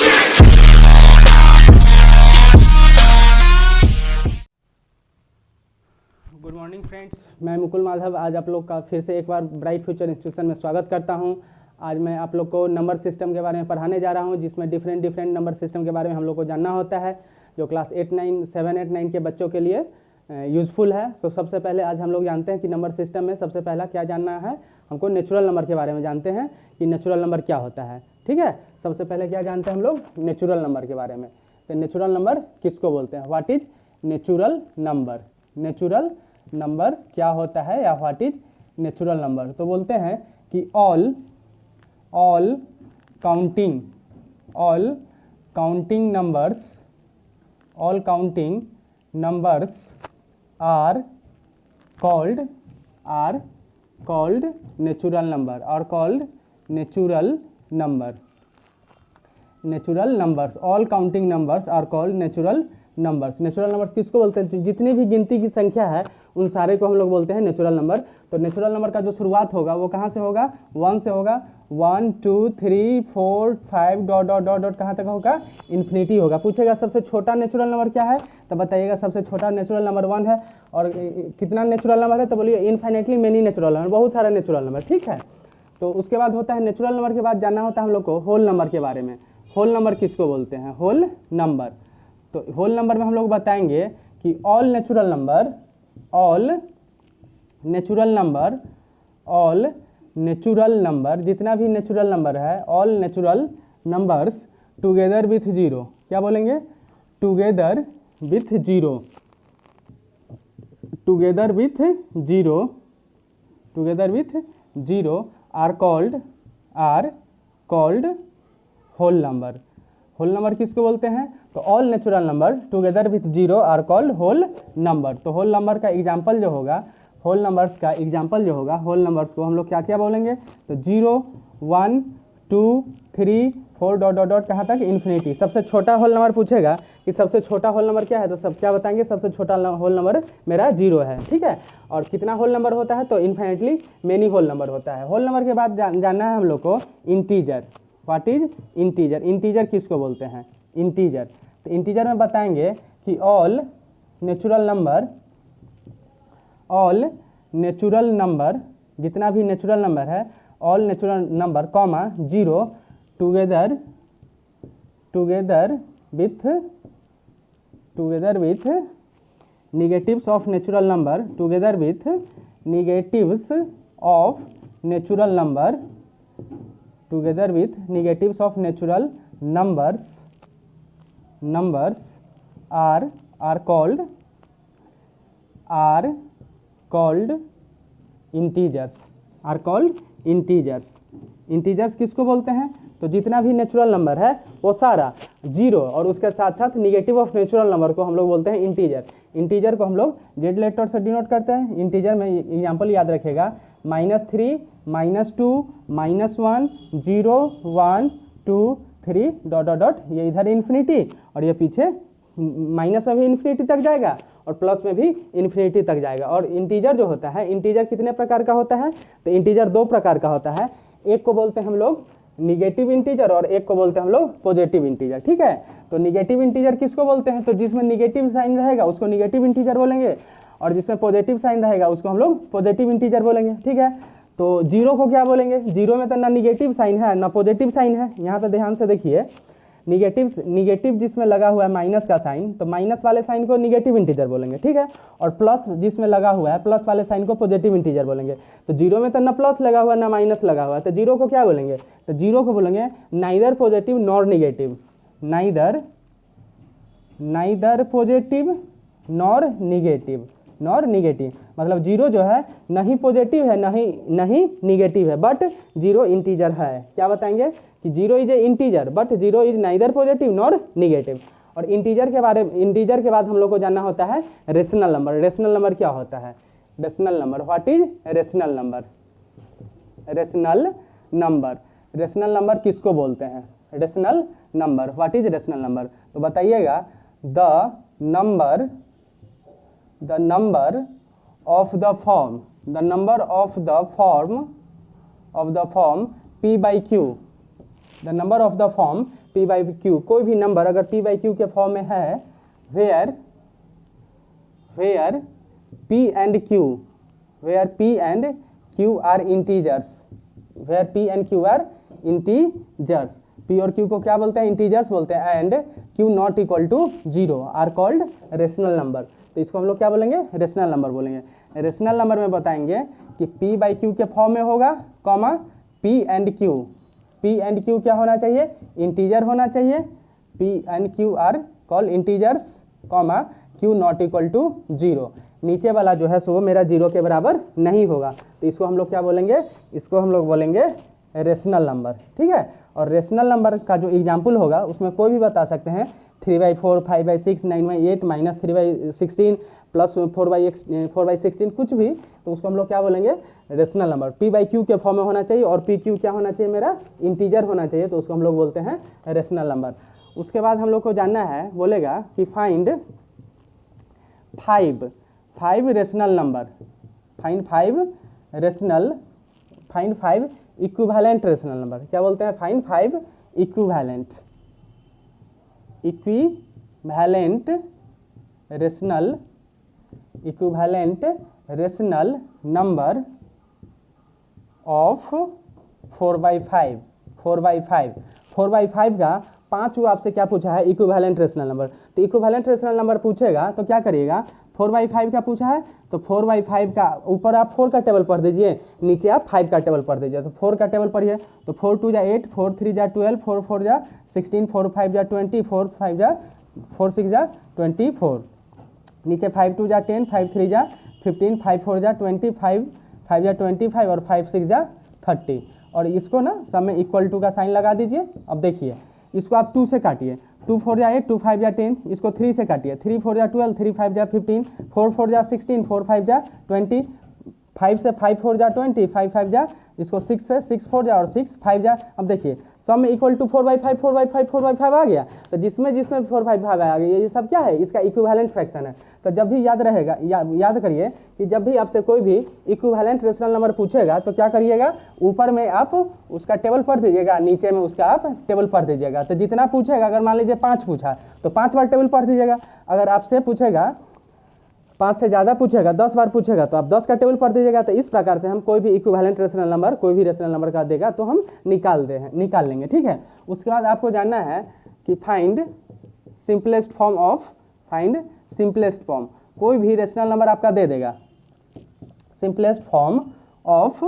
Good morning friends, मैं मुकुल माधव आज आप लोग का फिर से एक बार ब्राइट फ्यूचर इंस्टीट्यूशन में स्वागत करता हूं। आज मैं आप लोग को नंबर सिस्टम के बारे में पढ़ाने जा रहा हूं, जिसमें डिफरेंट नंबर सिस्टम के बारे में हम लोग को जानना होता है, जो क्लास 8, 9, 7, 8, 9 के बच्चों के लिए यूज़फुल है। तो सबसे पहले आज हम लोग जानते हैं कि नंबर सिस्टम में सबसे पहला क्या जानना है, हमको नेचुरल नंबर के बारे में जानते हैं कि नेचुरल नंबर क्या होता है। ठीक है, सबसे पहले क्या जानते हैं हम लोग नेचुरल नंबर के बारे में। तो नेचुरल नंबर किसको बोलते हैं, what is natural number. Natural number क्या होता है या व्हाट इज नेचुरल नंबर। तो बोलते हैं कि all counting numbers are called natural number natural numbers. All counting numbers are called natural numbers. Natural numbers किसको बोलते हैं, जितनी भी गिनती की संख्या है उन सारे को हम लोग बोलते हैं नेचुरल नंबर। तो नेचुरल नंबर का जो शुरुआत होगा वो कहाँ से होगा, 1 से होगा। 1 2 3 4 5 डॉट डॉट डॉट डॉट कहाँ तक होगा, इन्फिनिटी होगा। पूछेगा सबसे छोटा नेचुरल नंबर क्या है, तो बताइएगा सबसे छोटा नेचुरल नंबर 1 है। और कितना नेचुरल नंबर है, तो बोलिए इनफाइनेटली मेनी नेचुरल नंबर, बहुत सारे नेचुरल नंबर। ठीक है, तो उसके बाद होता है नेचुरल नंबर के बाद जानना होता है हम लोग को होल नंबर के बारे में। होल नंबर किसको बोलते हैं, होल नंबर। तो होल नंबर में हम लोग बताएंगे कि ऑल नेचुरल नंबर जितना भी नेचुरल नंबर है, all natural numbers together with zero. क्या बोलेंगे, together with zero are called whole number. Whole number किसको बोलते हैं, तो all natural number together with zero are called whole number. तो होल नंबर का एग्जाम्पल जो होगा, होल नंबर्स को हम लोग क्या क्या बोलेंगे, तो 0 1 2 3 4 डॉट डॉट डॉट कहाँ तक, इन्फिनिटी। सबसे छोटा होल नंबर पूछेगा कि सबसे छोटा होल नंबर क्या है, तो सब क्या बताएंगे, सबसे छोटा होल नंबर मेरा 0 है। ठीक है, और कितना होल नंबर होता है, तो इन्फिनिटली मेनी होल नंबर होता है। होल नंबर के बाद जानना है हम लोग को integer. What is integer. Integer किसको बोलते हैं, इंटीजर। तो इंटीजर में बताएंगे कि ऑल नेचुरल नंबर जितना भी नेचुरल नंबर है, all natural number comma 0 together with negatives of natural number, together with negatives of natural numbers are called integers। Integers किसको बोलते हैं, तो जितना भी नेचुरल नंबर है वो सारा 0 और उसके साथ साथ निगेटिव ऑफ नेचुरल नंबर को हम लोग बोलते हैं इंटीजर। इंटीजर को हम लोग जेड लेटर से डिनोट करते हैं। इंटीजर में एग्जांपल याद रखेगा, -3 -2 -1 0 1 2 3 डॉट डॉट डॉट, ये इधर इन्फिनिटी और ये पीछे माइनस में भी इन्फिनिटी तक जाएगा और प्लस में भी इन्फिनिटी तक जाएगा। और इंटीजर जो होता है, इंटीजर कितने प्रकार का होता है, तो इंटीजर 2 प्रकार का होता है। एक को बोलते हैं हम लोग निगेटिव इंटीजर और एक को बोलते हैं हम लोग पॉजिटिव इंटीजर। ठीक है, तो निगेटिव इंटीजर किसको बोलते हैं, तो जिसमें निगेटिव साइन रहेगा उसको निगेटिव इंटीजर बोलेंगे और जिसमें पॉजिटिव साइन रहेगा उसको हम लोग पॉजिटिव इंटीजर बोलेंगे। ठीक है, तो 0 को क्या बोलेंगे, 0 में तो ना निगेटिव साइन है ना पॉजिटिव साइन है। यहाँ पे ध्यान से देखिए, निगेटिव जिसमें लगा हुआ है माइनस का साइन, तो माइनस वाले साइन को निगेटिव इंटीजर बोलेंगे। ठीक है, और प्लस जिसमें लगा हुआ है प्लस वाले साइन को पॉजिटिव इंटीजर बोलेंगे। तो 0 में तो ना प्लस लगा हुआ है ना माइनस लगा हुआ है, तो 0 को क्या बोलेंगे, तो 0 को बोलेंगे neither positive nor negative. Neither positive nor negative, मतलब 0 जो है नहीं पॉजिटिव है नहीं निगेटिव है, बट 0 इंटीजर है। क्या बताएंगे कि 0 is a integer but 0 is neither positive nor negative. और इंटीजर के बाद हम लोग को जानना होता है रेशनल नंबर। रेशनल नंबर क्या होता है, rational number, what is rational number. Rational number किसको बोलते हैं, rational number, what is rational number. तो बताइएगा, the number of the form P by Q, the number of the form p by q, कोई भी नंबर अगर p बाई क्यू के फॉर्म में है, where p and q are integers, where p and q are integers, p और q को क्या बोलते हैं, इंटीजर्स बोलते हैं, and q not equal to 0 are called rational number. तो इसको हम लोग क्या बोलेंगे, रेशनल नंबर बोलेंगे। रेशनल नंबर में बताएंगे कि p बाई क्यू के फॉर्म में होगा, कॉमा p एंड q क्या होना चाहिए, इंटीजर होना चाहिए, p and q are called integers, comma q not equal to 0, नीचे वाला जो है सो मेरा 0 के बराबर नहीं होगा। तो इसको हम लोग क्या बोलेंगे, इसको हम लोग बोलेंगे रेशनल नंबर, ठीक है। और रेशनल नंबर का जो एग्जाम्पल होगा उसमें कोई भी बता सकते हैं, 3/4, 5/6, 9/8, -3/16 प्लस 4/16 कुछ भी, तो उसको हम लोग क्या बोलेंगे, rational number. p by q के फॉर्म में होना चाहिए और p क्यू क्या होना चाहिए, मेरा इंटीजर होना चाहिए, तो उसको हम लोग बोलते हैं रेशनल नंबर। उसके बाद हम लोग को जानना है, बोलेगा कि find 5 rational number, find 5 equivalent rational number. क्या बोलते हैं, find 5 equivalent rational number of 4/5 का 5 को आपसे क्या पूछा है, इक्विवेलेंट रेशनल नंबर। तो इक्विवेलेंट रेशनल नंबर पूछेगा तो क्या करिएगा, 4/5 का पूछा है तो 4/5 का ऊपर आप 4 का टेबल पढ़ दीजिए, नीचे आप 5 का टेबल पढ़ दीजिए। तो 4 का टेबल पढ़िए, तो 4 2 जा 8, 4 3 जा 12, 4 4 जा 16, 4 5 जा 20, 4 6 जा 24, नीचे 5 2 जा 10, 5 3 जा 15, 5 4 जा 20, 5 5 जा 25 और 5 6 जा 30। और इसको ना सब में इक्वल टू का साइन लगा दीजिए। अब देखिए इसको आप 2 से काटिए, 2 4 जा 8, 2 5 जा 10, इसको 3 से काटिए, 3 4 जा 12, 3 5 जा 15, 4 4 जा 16, 4 5 जा 20, 5 से 5 4 जा 20, 5 5 जा, इसको 6 से 6 4 जा और 6 5 जा। अब देखिए सब में इक्वल टू 4/5 4/5 4/5 आ गया। तो जिसमें 4/5 आ गया, ये सब क्या है, इसका इक्विवेलेंट फ्रैक्शन है। तो जब भी याद रहेगा, याद करिए कि जब भी आपसे कोई भी इक्विवेलेंट रेशनल नंबर पूछेगा तो क्या करिएगा, ऊपर में आप उसका टेबल पढ़ दीजिएगा, नीचे में उसका आप टेबल पढ़ दीजिएगा। तो जितना पूछेगा, अगर मान लीजिए 5 पूछा तो 5 बार टेबल पढ़ दीजिएगा। अगर आपसे पूछेगा 5 से ज़्यादा पूछेगा, 10 बार पूछेगा तो आप 10 का टेबल पढ़ दीजिएगा। तो इस प्रकार से हम कोई भी इक्विवेलेंट रेशनल नंबर, कोई भी रेशनल नंबर का देगा तो हम निकाल लेंगे, ठीक है। उसके बाद आपको जानना है कि फाइंड सिंपलेस्ट फॉर्म, कोई भी रेशनल नंबर आपका दे देगा, सिंपलेस्ट फॉर्म ऑफ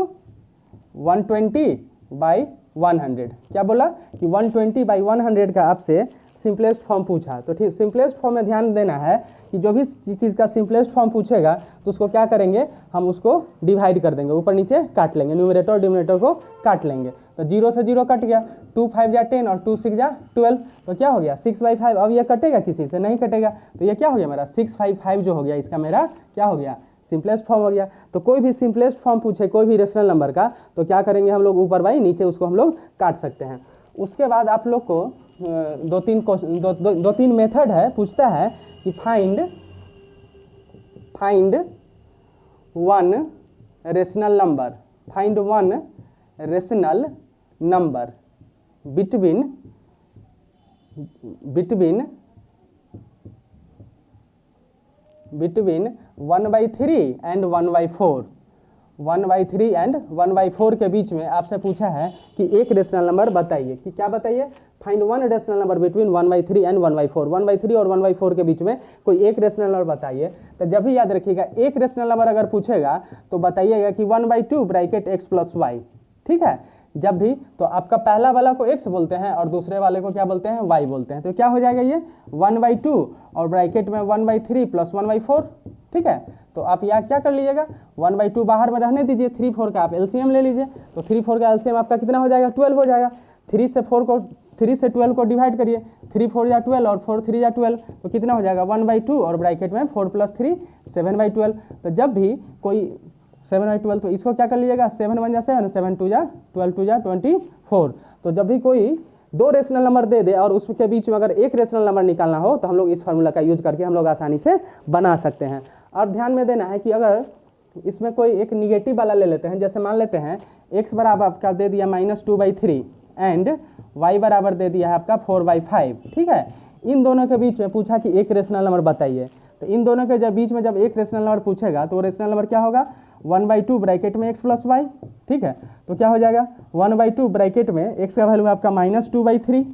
120/100। क्या बोला कि 120/100 का आपसे सिंपलेस्ट फॉर्म पूछा। तो ठीक, सिंपलेस्ट फॉर्म में ध्यान देना है कि जो भी चीज़ का सिंपलेस्ट फॉर्म पूछेगा तो उसको क्या करेंगे, हम उसको डिवाइड कर देंगे, ऊपर नीचे काट लेंगे, न्यूमरेटर और डिनोमिनेटर को काट लेंगे। तो 0 से 0 कट गया, 2 5 जा 10 और 2 6 जा 12, तो क्या हो गया 6/5। अब ये कटेगा, किसी से नहीं कटेगा, तो ये क्या हो गया मेरा 6/5 जो हो गया, इसका मेरा क्या हो गया, सिंपलेस्ट फॉर्म हो गया। तो कोई भी सिंपलेस्ट फॉर्म पूछे कोई भी रेशनल नंबर का तो क्या करेंगे हम लोग, ऊपर बाई नीचे उसको हम लोग काट सकते हैं। उसके बाद आप लोग को दो तीन मेथड है, पूछता है कि find 1 rational number between 1/3 and 1/4, 1/3 and 1/4 के बीच में आपसे पूछा है कि एक रेशनल नंबर बताइए। कि क्या बताइए, find 1 rational number between 1/3 and 1/4, 1/3 और 1/4 के बीच में कोई एक रेशनल नंबर बताइए। तो जब भी याद रखिएगा, एक रेशनल नंबर अगर पूछेगा तो बताइएगा कि 1/2 ब्रैकेट x प्लस वाई, ठीक है। जब भी तो आपका पहला वाला को x बोलते हैं और दूसरे वाले को क्या बोलते हैं, y बोलते हैं। तो क्या हो जाएगा ये 1/2 और ब्रैकेट में 1/3 प्लस 1/4, ठीक है। तो आप यहाँ क्या कर लीजिएगा, 1/2 बाहर में रहने दीजिए, 3 4 का आप एलसीएम ले लीजिए। तो 3 4 का एलसीएम आपका कितना हो जाएगा, 12 हो जाएगा। 3 से 12 को डिवाइड करिए, 3 4 जा 12 और 4 3 जा 12, तो कितना हो जाएगा 1/2 और ब्रैकेट में 4 + 3 7/12। तो जब भी कोई 7/12, तो इसको क्या कर लीजिएगा, 7 1 जा 7, 7 2 जा 12, 2 जा 24। तो जब भी कोई 2 रेशनल नंबर दे दे और उसके बीच में अगर एक रेशनल नंबर निकालना हो तो हम लोग इस फार्मूला का यूज करके हम लोग आसानी से बना सकते हैं। और ध्यान में देना है कि अगर इसमें कोई एक निगेटिव वाला ले लेते हैं, जैसे मान लेते हैं x बराबर आपका दे दिया -2/3, एंड y बराबर दे दिया है आपका 4/5, ठीक है। इन दोनों के बीच में पूछा कि एक रेशनल नंबर बताइए, तो इन दोनों के बीच में जब एक रेशनल नंबर पूछेगा तो वो रेशनल नंबर क्या होगा, 1/2 ब्रैकेट में x प्लस वाई, ठीक है। तो क्या हो जाएगा 1/2 ब्रैकेट में x का वैल्यू आपका -2/3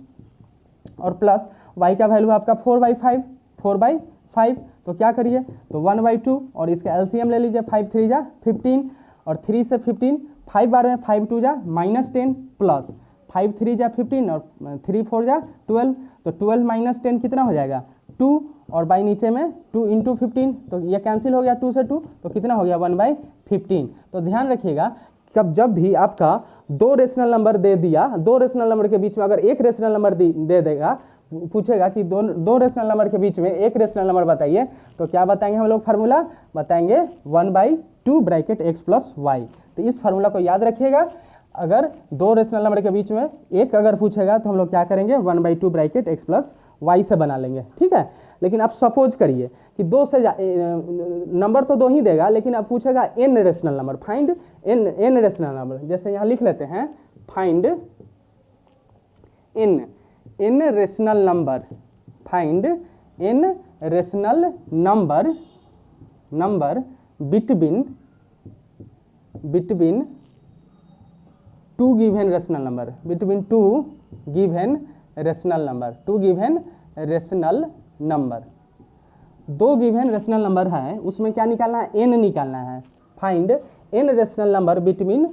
और प्लस y का वैल्यू आपका 4/5, तो क्या करिए, तो 1/2 और इसका एलसीएम ले लीजिए, 5 3 जा 15 और 3 से 15, 5 बार में 5 2 जा -10 प्लस 5 3 जा 15 और 3 4 जा 12, तो 12 - 10 कितना हो जाएगा 2 और बाई नीचे में 2 × 15, तो ये कैंसिल हो गया 2 से 2, तो कितना हो गया 1/15। तो ध्यान रखिएगा कब जब भी आपका दो रेशनल नंबर दे दिया, दो रेशनल नंबर के बीच में अगर एक रेशनल नंबर दे देगा, पूछेगा कि दो रेशनल नंबर के बीच में एक रेशनल नंबर बताइए, तो क्या बताएंगे हम लोग, फार्मूला बताएंगे 1/2 ब्रैकेट x प्लस वाई। तो इस फार्मूला को याद रखिएगा, अगर दो रेशनल नंबर के बीच में एक अगर पूछेगा तो हम लोग क्या करेंगे 1/2 ब्रैकेट x प्लस वाई से बना लेंगे, ठीक है। लेकिन आप सपोज करिए कि दो से नंबर तो दो ही देगा, लेकिन अब पूछेगा n rational number, find n rational number. जैसे यहाँ लिख लेते हैं find n rational number, find n rational number between two given rational number, between two given rational number, दो गिवन रेशनल नंबर है, उसमें क्या निकालना है, n निकालना है। Find n rational number between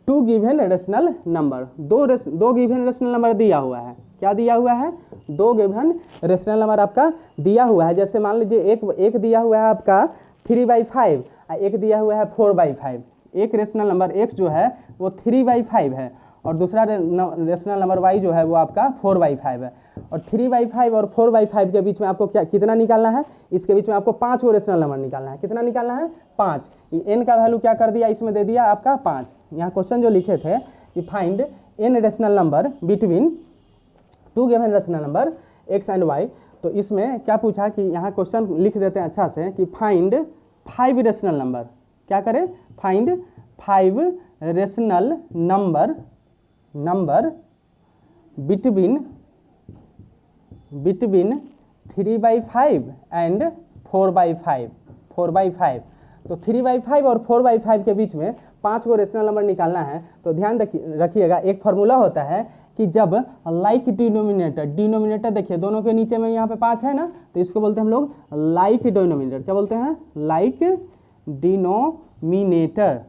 two given rational number, दो given rational number दिया हुआ है, क्या दिया हुआ है, दो गिवन रेशनल नंबर आपका दिया हुआ है। जैसे मान लीजिए एक दिया हुआ है आपका 3/5, एक दिया हुआ है 4/5, एक रेशनल नंबर x जो है वो 3/5 है और दूसरा रेशनल नंबर y जो है वो आपका 4/5 है। और 3/5 और 4/5 के बीच में आपको कितना निकालना है, इसके बीच में आपको 5 को रेशनल नंबर निकालना है। कितना निकालना है, 5। n का वैल्यू क्या कर दिया, इसमें दे दिया आपका 5। यहाँ क्वेश्चन जो लिखे थे कि find n rational number between two given rational number x and y, तो इसमें क्या पूछा कि यहाँ क्वेश्चन लिख देते हैं अच्छा से कि फाइंड 5 रेशनल नंबर, क्या करें, find 5 rational number between 3/5 and 4/5। तो 3/5 और 4/5 के बीच में 5 को रेशनल नंबर निकालना है। तो ध्यान रखिएगा, एक फार्मूला होता है कि जब लाइक डिनोमिनेटर देखिए दोनों के नीचे में यहाँ पे 5 है ना, तो इसको बोलते हैं हम लोग लाइक डिनोमिनेटर। क्या बोलते हैं, लाइक डिनोमिनेटर।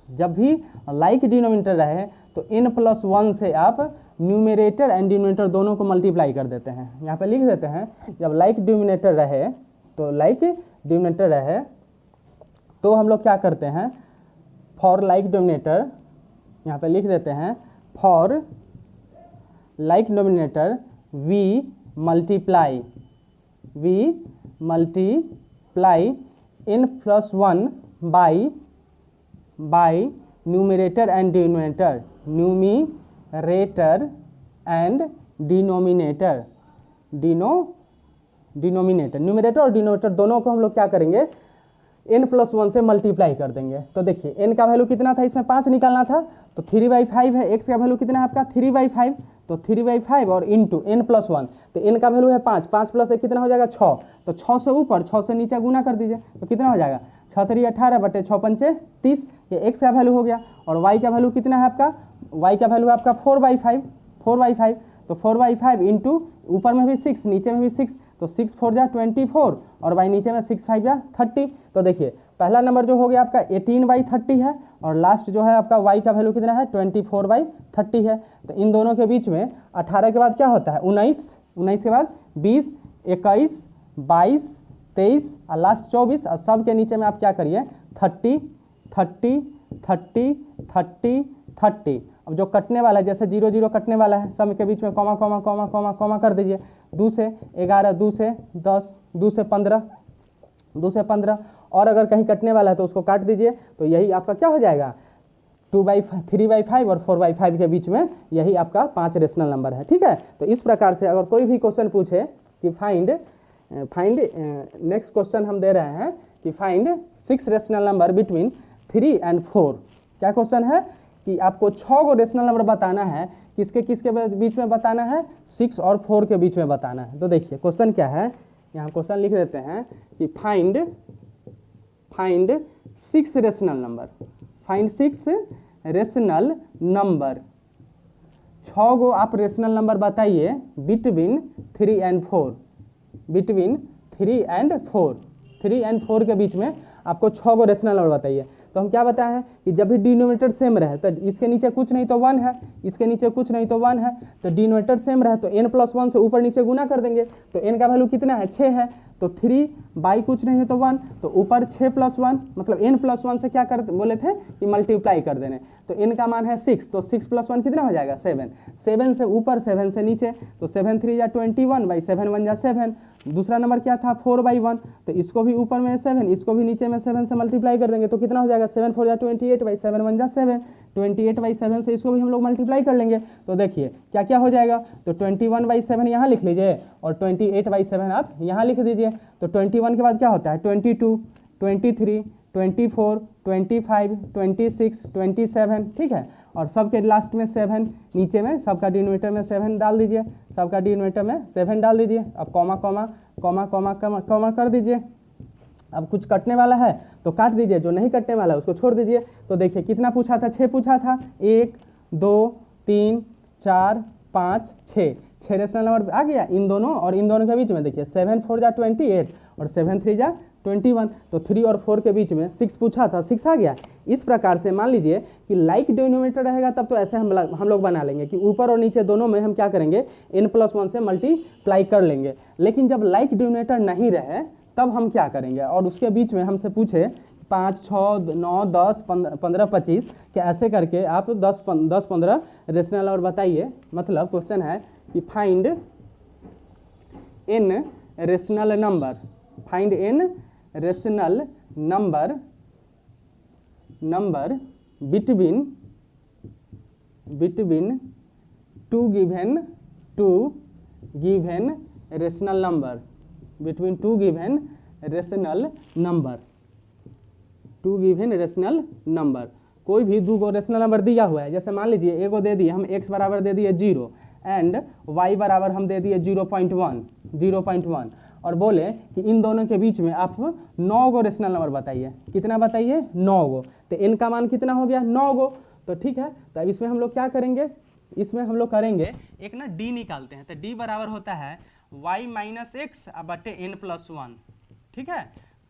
जब भी लाइक डिनोमिनेटर रहे तो n+1 से आप न्यूमरेटर एंड डिनोमिनेटर दोनों को मल्टीप्लाई कर देते हैं। यहाँ पे लिख देते हैं जब लाइक डिनोमिनेटर रहे, तो लाइक डिनोमिनेटर रहे तो हम लोग क्या करते हैं, फॉर लाइक डिनोमिनेटर, यहाँ पे लिख देते हैं for like denominator we multiply n+1 by numerator and denominator, numerator and denominator, numerator और डिनोमिनेटर दोनों को हम लोग क्या करेंगे, n+1 से मल्टीप्लाई कर देंगे। तो देखिए n का वैल्यू कितना था, इसमें 5 निकालना था, तो 3/5 है, x का वैल्यू कितना है आपका 3/5, तो 3/5 और इंटू n+1, तो n का वैल्यू है 5, 5 + 1 कितना हो जाएगा 6, तो 6 से ऊपर 6 से नीचे गुना कर दीजिए, तो कितना हो जाएगा 6 3 18 बटे 6 5 30, ये x का वैल्यू हो गया। और y का वैल्यू कितना है आपका, y का वैल्यू आपका 4/5, तो 4/5 इंटू ऊपर में भी 6 नीचे में भी 6, तो 6 4 जा 24 और y नीचे में 6 5 जा 30। तो देखिए पहला नंबर जो हो गया आपका 18/30 है और लास्ट जो है आपका y का वैल्यू कितना है 24/30 है। तो इन दोनों के बीच में 18 के बाद क्या होता है 19, 19 के बाद 20, 21, 22, 23 और लास्ट 24, और सब के नीचे में आप क्या करिए 30 30 30 30 30। अब जो कटने वाला है जैसे 0 0 कटने वाला है, सब के बीच में comma comma comma comma comma कर दीजिए, 2 से 11, 2 से 10, 2 से 15, 2 से 15, और अगर कहीं कटने वाला है तो उसको काट दीजिए। तो यही आपका क्या हो जाएगा 3/5 और 4/5 के बीच में यही आपका 5 रेशनल नंबर है, ठीक है। तो इस प्रकार से अगर कोई भी क्वेश्चन पूछे कि फाइंड नेक्स्ट क्वेश्चन हम दे रहे हैं कि find 6 rational number between 3 and 4। क्या क्वेश्चन है कि आपको 6 को रेशनल नंबर बताना है किसके किसके बीच में बताना है, 6 और 4 के बीच में बताना है। तो देखिए क्वेश्चन क्या है, यहाँ क्वेश्चन लिख देते हैं कि find 6 rational number, find 6 rational number, 6 गो आप रेशनल नंबर बताइए between 3 and 4, between 3 and 4, 3 and 4 के बीच में आपको 6 गो रेशनल नंबर बताइए। तो हम क्या बताए हैं कि जब भी डिनोमिनेटर सेम रहे, तो इसके नीचे कुछ नहीं तो 1 है, इसके नीचे कुछ नहीं तो 1 है, तो डिनोमिनेटर सेम रहे तो n+1 से ऊपर नीचे गुना कर देंगे। तो n का वैल्यू कितना है, 6 है, तो 3 बाई कुछ नहीं है तो 1, तो ऊपर 6 + 1 मतलब n+1 से क्या कर बोले थे कि मल्टीप्लाई कर देने। तो n का मान है 6, तो 6 + 1 कितना हो जाएगा, 7, 7 से ऊपर 7 से नीचे, तो 7 3 = 21 बाई 7 1 = 7। दूसरा नंबर क्या था, 4/1, तो इसको भी ऊपर में 7, इसको भी नीचे में 7 से मल्टीप्लाई कर देंगे तो कितना हो जाएगा, 7 4 = 28 बाई 7 1 = 7, 28/7 से इसको भी हम लोग मल्टीप्लाई कर लेंगे। तो देखिए क्या क्या हो जाएगा, तो 21/7 यहाँ लिख लीजिए और 28/7 आप यहाँ लिख दीजिए। तो 21 के बाद क्या होता है, 22, 23, 24, 25, 26, 27, ठीक है, और सबके लास्ट में 7, नीचे में सबका डिनोमिनेटर में 7 डाल दीजिए, सबका डिनोमिनेटर में 7 डाल दीजिए। अब comma comma comma comma comma comma कर दीजिए। अब कुछ कटने वाला है तो काट दीजिए, जो नहीं कटने वाला है उसको छोड़ दीजिए। तो देखिए कितना पूछा था, 6 पूछा था, 1 2 3 4 5 6 रेशनल नंबर आ गया इन दोनों और इन दोनों के बीच में। देखिए 7 4 = 28 और 7 3 = 21, तो 3 और 4 के बीच में 6 पूछा था, 6 आ गया। इस प्रकार से मान लीजिए कि लाइक डिनोमिनेटर रहेगा तब तो ऐसे हम लोग बना लेंगे कि ऊपर और नीचे दोनों में हम क्या करेंगे, n+1 से मल्टीप्लाई कर लेंगे। लेकिन जब लाइक डिनोमिनेटर नहीं रहे तब हम क्या करेंगे, और उसके बीच में हमसे पूछे 5 6 9 10 15 25 कि ऐसे करके आप 10 15 रेशनल नंबर बताइए। मतलब क्वेश्चन है कि find n rational number, find n rational number between 2 given rational number, between 2 given rational number, 2 given rational number. कोई भी 2 गो रेशनल नंबर दिया हुआ है, जैसे मान लीजिए एगो दे दिए हम x बराबर दे दिए 0 एंड y बराबर हम दे दिए 0.1 और बोले कि इन दोनों के बीच में आप 9 गो रेशनल नंबर बताइए। कितना बताइए, 9 गो। तो n का मान कितना हो गया, 9 गो। तो ठीक है, तो इसमें हम लोग क्या करेंगे, इसमें हम लोग करेंगे एक ना d निकालते हैं। तो d बराबर होता है y - x बटे n+1, ठीक है।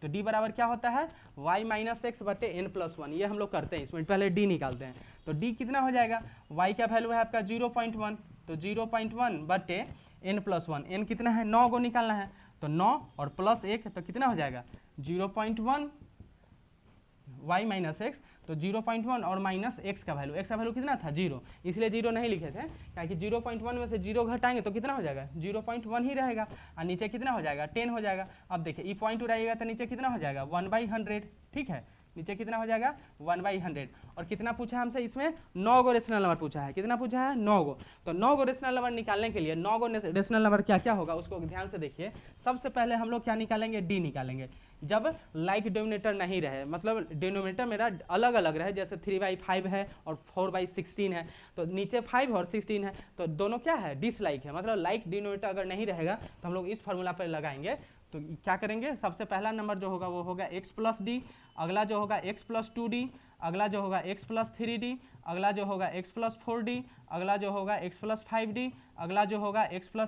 तो d बराबर क्या होता है, y - x बटे n+1, ये हम लोग करते हैं। इसमें पहले d निकालते हैं। तो d कितना हो जाएगा, y का वैल्यू है आपका 0.1, तो 0.1 बटे n+1, n कितना है, 9 को निकालना है। तो 9 और +1 तो कितना हो जाएगा, 0.1 y - x, तो 0.1 और माइनस x का वैल्यू, कितना था, 0, इसलिए 0 नहीं लिखे थे, क्योंकि 0.1 में से 0 घटाएंगे तो कितना हो जाएगा, 0.1 ही रहेगा, और नीचे कितना हो जाएगा, 10 हो जाएगा। अब देखिए ये पॉइंट उड़ाइएगा तो नीचे कितना हो जाएगा, 1/100, ठीक है, नीचे कितना हो जाएगा, 1/100। और कितना पूछा है हमसे, इसमें 9 गो रेशनल नंबर पूछा है। कितना पूछा है, 9 गो। तो 9 गो रेशनल नंबर निकालने के लिए 9 गो रेशनल नंबर क्या क्या होगा उसको ध्यान से देखिए। सबसे पहले हम लोग क्या निकालेंगे, डी निकालेंगे। जब लाइक डिनोमिनेटर नहीं रहे, मतलब डिनोमिनेटर मेरा अलग अलग रहे, जैसे 3/5 है और 4/16 है, तो नीचे 5 और 16 है, तो दोनों क्या है, डिसलाइक है। मतलब लाइक डिनोमिनेटर अगर नहीं रहेगा तो हम लोग इस फॉर्मूला पर लगाएंगे। तो क्या करेंगे, सबसे पहला नंबर जो होगा वो होगा x + d, अगला जो होगा x + 2d, अगला जो होगा x + 3d, अगला जो होगा x + 4d, अगला जो होगा x + 5d, अगला जो होगा x +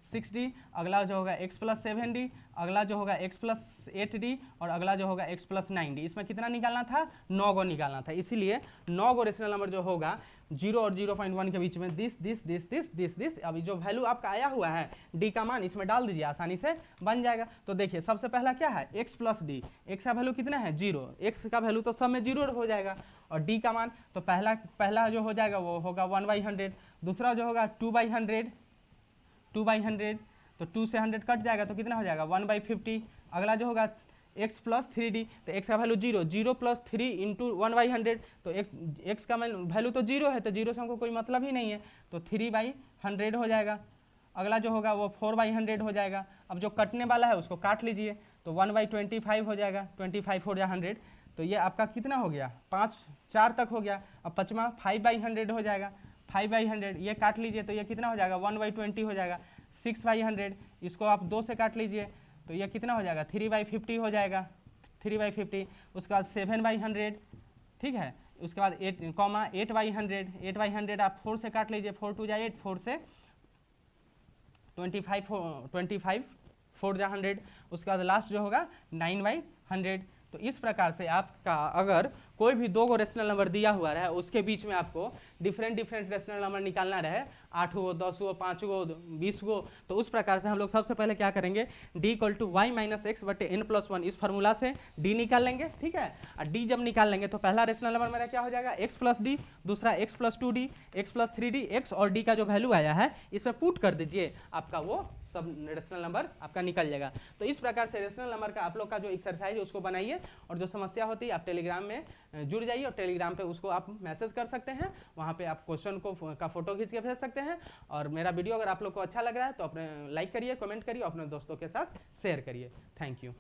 6d, अगला जो होगा x + 7d, अगला जो होगा x + 8d, और अगला जो होगा x + 9d। इसमें कितना निकालना था, 9 गो निकालना था। इसीलिए 9 गो रेशनल नंबर जो होगा 0 और 0.1 के बीच में दिस। अभी जो वैल्यू आपका आया हुआ है d का मान, इसमें डाल दीजिए, आसानी से बन जाएगा। तो देखिए सबसे पहला क्या है, x + d, x का वैल्यू कितना है, 0, x का वैल्यू तो सब में 0 हो जाएगा, और d का मान तो पहला जो हो जाएगा वो होगा 1/100, दूसरा जो होगा 2/100, तो 2 से 100 कट जाएगा तो कितना हो जाएगा, 1/50। अगला जो होगा x + 3d, तो x का वैल्यू 0 + 3 × 1/100, तो x का वैल्यू तो 0 है, तो 0 से हमको कोई मतलब ही नहीं है, तो 3/100 हो जाएगा। अगला जो होगा वो 4/100 हो जाएगा। अब जो कटने वाला है उसको काट लीजिए, तो 1/25 हो जाएगा, 25 4 × 100, तो तो ये आपका कितना हो गया, 5 4 तक हो गया। अब पचमा 5/100 हो जाएगा, 5/100 ये काट लीजिए तो ये कितना हो जाएगा, 1/20 हो जाएगा। 6/100 इसको आप 2 से काट लीजिए तो ये कितना हो जाएगा, 3/50 हो जाएगा, 3/50। उसके बाद 7/100, ठीक है। उसके बाद 8/100, 8/100 आप 4 से काट लीजिए, 4 2 8, 4 से 25 4 जा 100। उसके बाद लास्ट जो होगा 9/100। तो इस प्रकार से आपका अगर कोई भी 2 गो रेशनल नंबर दिया हुआ रहे, उसके बीच में आपको डिफरेंट रेशनल नंबर निकालना रहे, 8 गो, 10 गो, 5 गो, 20 गो, तो उस प्रकार से हम लोग सबसे पहले क्या करेंगे, d = y - x/n+1 इस फार्मूला से d निकाल लेंगे, ठीक है। और d जब निकाल लेंगे तो पहला रेशनल नंबर मेरा क्या हो जाएगा, x + d, दूसरा x + 2d, x + 3d, x और d का जो वैल्यू आया है इसमें पुट कर दीजिए, आपका वो सब रेशनल नंबर आपका निकल जाएगा। तो इस प्रकार से रेशनल नंबर का आप लोग का जो एक्सरसाइज है उसको बनाइए, और जो समस्या होती है आप टेलीग्राम में जुड़ जाइए, और टेलीग्राम पे उसको आप मैसेज कर सकते हैं, वहाँ पे आप क्वेश्चन का फोटो खींच के भेज सकते हैं। और मेरा वीडियो अगर आप लोग को अच्छा लग रहा है तो अपने लाइक करिए, कमेंट करिए, अपने दोस्तों के साथ शेयर करिए। Thank you.